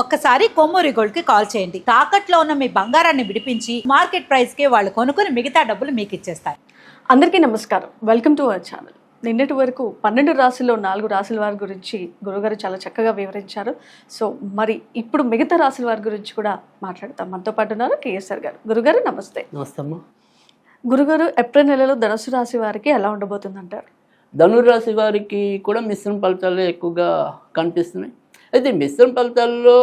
ఒక్కసారి కొమ్మూరి గోల్డ్ కి కాల్ చేయండి. తాకట్లో ఉన్న మీ బంగారాన్ని విడిపించి మార్కెట్ ప్రైస్ కి వాళ్ళు కొనుక్కుని మిగతా డబ్బులు మీకు ఇచ్చేస్తారు. అందరికీ నమస్కారం, వెల్కమ్ టు అవర్ ఛానల్. నిన్నటి వరకు 12 రాశుల్లో 4 రాశుల వారి గురించి గురుగారు చాలా చక్కగా వివరించారు. సో మరి ఇప్పుడు మిగతా రాశుల వారి గురించి కూడా మాట్లాడతాం. మనతో పాటు ఉన్నారు కేఎస్ఆర్ గారు. గురుగారు నమస్తే. నమస్తే అమ్మా. గురుగారు, ఏప్రిల్ నెలలో ధనుసు రాశి వారికి ఎలా ఉండబోతుంది అంటారు? ధనురాశి వారికి కూడా మిశ్రమ ఫలితాలు ఎక్కువగా కనిపిస్తున్నాయి. అయితే మిశ్రమ ఫలితాల్లో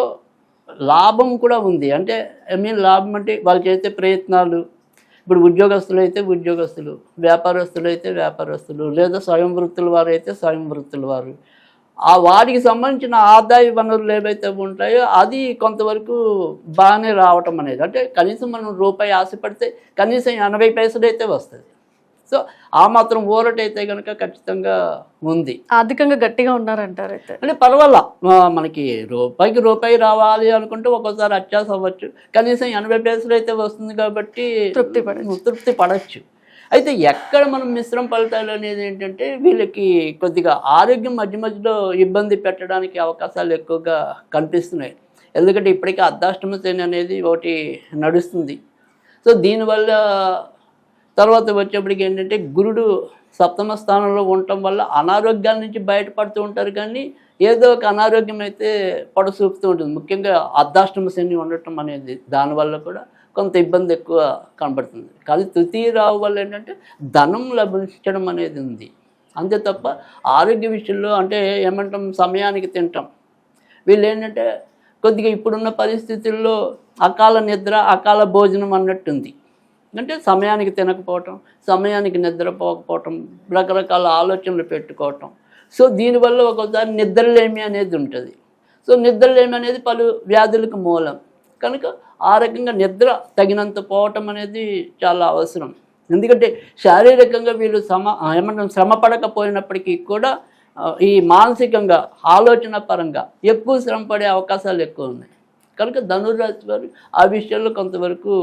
లాభం కూడా ఉంది. అంటే లాభం అంటే వాళ్ళు చేసే ప్రయత్నాలు, ఇప్పుడు ఉద్యోగస్తులు అయితే ఉద్యోగస్తులు, వ్యాపారస్తులు అయితే వ్యాపారస్తులు, లేదా స్వయం వృత్తుల వారు అయితే స్వయం వృత్తుల వారు, ఆ వారికి సంబంధించిన ఆదాయ వనరులు ఏవైతే ఉంటాయో అది కొంతవరకు బాగానే రావటం అనేది. అంటే కనీసం మనం రూపాయి ఆశపడితే కనీసం 80 పైసలు అయితే వస్తుంది. సో ఆ మాత్రం ఊరటైతే కనుక ఖచ్చితంగా ఉంది. ఆర్థికంగా గట్టిగా ఉన్నారంటారు అయితే. అంటే పర్వాలా, మనకి రూపాయికి రూపాయి రావాలి అనుకుంటే ఒక్కోసారి అత్యాస అవ్వచ్చు. కనీసం 80 పైసలు అయితే వస్తుంది కాబట్టి తృప్తి పడవచ్చు. అయితే ఎక్కడ మనం మిశ్రమ ఫలితాలు అనేది ఏంటంటే వీళ్ళకి కొద్దిగా ఆరోగ్యం మధ్య మధ్యలో ఇబ్బంది పెట్టడానికి అవకాశాలు ఎక్కువగా కనిపిస్తున్నాయి. ఎందుకంటే ఇప్పటికీ అర్ధాష్టమ శని అనేది ఒకటి నడుస్తుంది. సో దీనివల్ల తర్వాత వచ్చేప్పటికి ఏంటంటే గురుడు సప్తమ స్థానంలో ఉండటం వల్ల అనారోగ్యాల నుంచి బయటపడుతూ ఉంటారు, కానీ ఏదో ఒక అనారోగ్యం అయితే పొడసూపుతూ ఉంటుంది. ముఖ్యంగా అర్ధాష్టమ శని ఉండటం అనేది దానివల్ల కూడా కొంత ఇబ్బంది ఎక్కువ కనబడుతుంది. కానీ తృతీయ రావు వల్ల ఏంటంటే ధనం లభించడం అనేది ఉంది. అంతే తప్ప ఆరోగ్య విషయంలో అంటే ఏమంటాం, సమయానికి తింటాం. వీళ్ళు ఏంటంటే కొద్దిగా ఇప్పుడున్న పరిస్థితుల్లో అకాల నిద్ర అకాల భోజనం అన్నట్టుంది. అంటే సమయానికి తినకపోవటం, సమయానికి నిద్రపోకపోవటం, రకరకాల ఆలోచనలు పెట్టుకోవటం. సో దీనివల్ల ఒక్కోసారి నిద్రలేమి అనేది ఉంటుంది. సో నిద్రలేమి అనేది పలు వ్యాధులకు మూలం కనుక ఆ రకంగా నిద్ర తగినంత పోవటం అనేది చాలా అవసరం. ఎందుకంటే శారీరకంగా వీళ్ళు శ్రమ పడకపోయినప్పటికీ కూడా ఈ మానసికంగా ఆలోచన పరంగా ఎక్కువ శ్రమ పడే అవకాశాలు ఎక్కువ ఉన్నాయి. కనుక ధనుర్రాశి వారు ఆ విషయంలో కొంతవరకు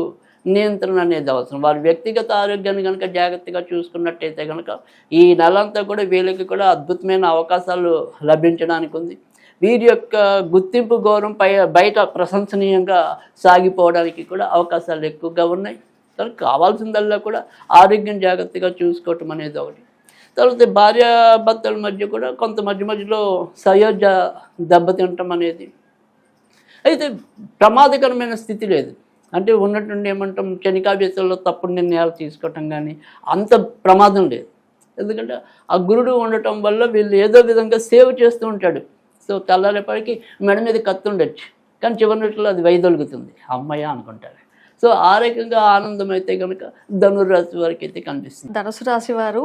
నియంత్రణ అనేది అవసరం. వారి వ్యక్తిగత ఆరోగ్యాన్ని కనుక జాగ్రత్తగా చూసుకున్నట్టయితే కనుక ఈ నెలంతా కూడా వీళ్ళకి కూడా అద్భుతమైన అవకాశాలు లభించడానికి ఉంది. వీరి యొక్క గుర్తింపు గౌరవం బయట ప్రశంసనీయంగా సాగిపోవడానికి కూడా అవకాశాలు ఎక్కువగా ఉన్నాయి. కనుక కావాల్సిందల్లా కూడా ఆరోగ్యం జాగ్రత్తగా చూసుకోవటం అనేది ఒకటి. తర్వాత భార్యాభర్తల మధ్య కూడా కొంత మధ్యలో సయోధ్య దెబ్బతింటం అనేది. అయితే ప్రమాదకరమైన స్థితి లేదు. అంటే ఉన్నట్టుండి ఏమంటాం, క్షణికావేశంలో తప్పుడు నిర్ణయాలు తీసుకోవటం కానీ అంత ప్రమాదం లేదు. ఎందుకంటే ఆ గురుడు ఉండటం వల్ల వీళ్ళు ఏదో విధంగా సేవ్ చేస్తూ ఉంటాడు. సో తెల్లారేపటికి మెడ మీద కత్తి ఉండొచ్చు, కానీ చివరిలో అది వైదొలుగుతుంది, అమ్మయ్య అనుకుంటారు. సో ఆ రకంగా ఆనందం అయితే కనుక ధనుర్రాశి వారికి అయితే కనిపిస్తుంది. ధనుసు రాశి వారు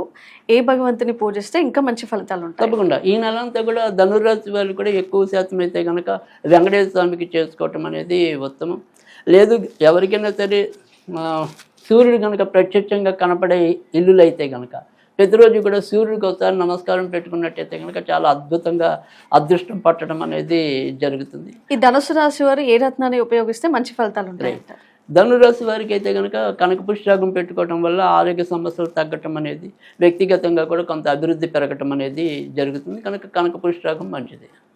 ఏ భగవంతుని పూజిస్తే ఇంకా మంచి ఫలితాలు ఉంటాయి? తప్పకుండా ఈ నెలంతా కూడా ధనుర్రాశి వారు కూడా ఎక్కువ శాతం అయితే కనుక వెంకటేశ్వర స్వామికి చేసుకోవటం అనేది ఉత్తమం. లేదు ఎవరికైనా సరే సూర్యుడు కనుక ప్రత్యక్షంగా కనపడే ఇల్లులు అయితే కనుక ప్రతిరోజు కూడా సూర్యుడికి ఒకసారి నమస్కారం పెట్టుకున్నట్టయితే కనుక చాలా అద్భుతంగా అదృష్టం పట్టడం అనేది జరుగుతుంది. ఈ ధనుసు రాశి వారు ఏ రత్నాన్ని ఉపయోగిస్తే మంచి ఫలితాలు ఉంటాయి? ధనురాశి వారికి అయితే కనుక కనక పుష్యరాగం పెట్టుకోవటం వల్ల ఆరోగ్య సమస్యలు తగ్గటం అనేది, వ్యక్తిగతంగా కూడా కొంత అభివృద్ధి పెరగటం అనేది జరుగుతుంది. కనుక కనక పుష్యరాగం మంచిది.